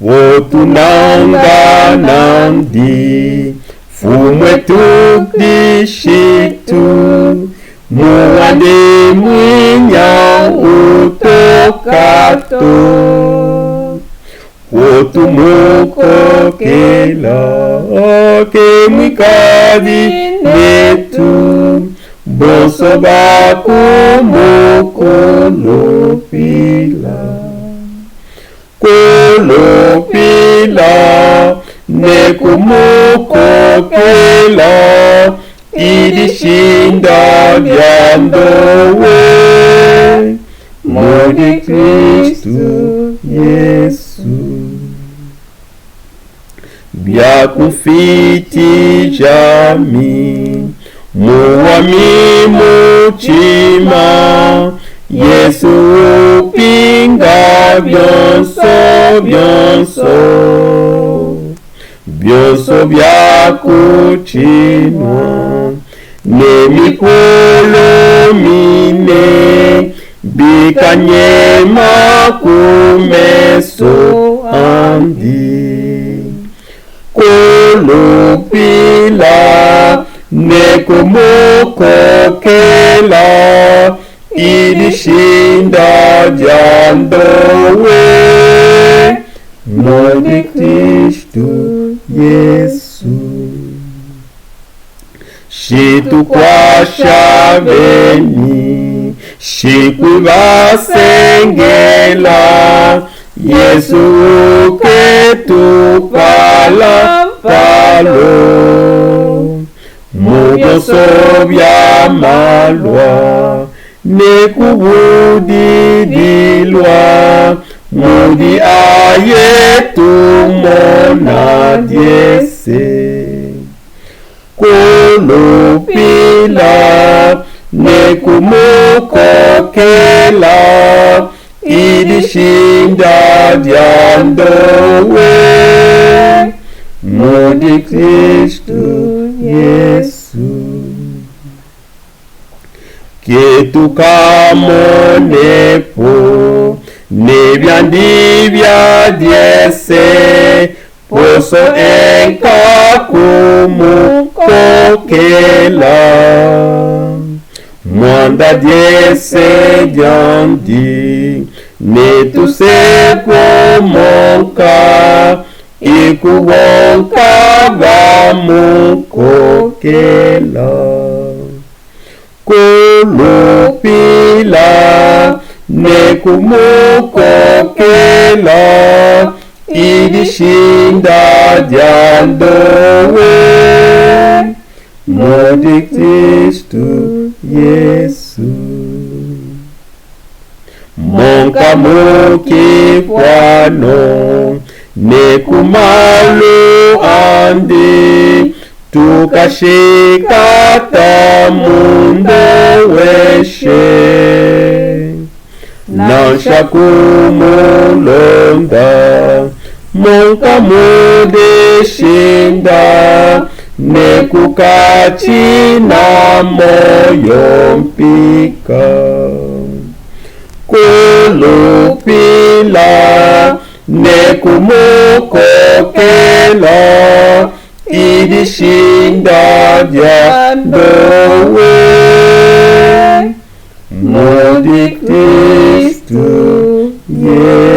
wotunangana ndi fumwe tukdishitu muwande mwinya utokato wotumukokela kemwikadi netu boso bakumukulupila kulupila nekumukokela idishinda vyandowe modi Kristu Yesu byakufiti jami muwami muchima Yesu upinga byonso byakuchinwa nemikolo mine bikanyema kumeso andi kulupila nekumukokela idishinda jandowe modi Kristu Yesu shitu kwa shaveni shikwivasengela Yesu ketupala palo mugoso byamalwa nekubudidilwa mudi ayetumona dyese kulupila nekumukokela idishinda dyandowe mudi Kristu Yesu ketukamonepo nebyandi byadyese poso enkakumukokela mwanda dyese dyandi netusepomonka ikubonka bamukokela kulupila nekumukokela idishinda dyandowe modi Kristu Yesu monka mukikwano nekumalu andi tukashikata mundo weshe nansha kumulonda monka mudeshinda nekukachina moyo mpika kulupila nekumukokela idishinda dyandowe modi Kristu Yesu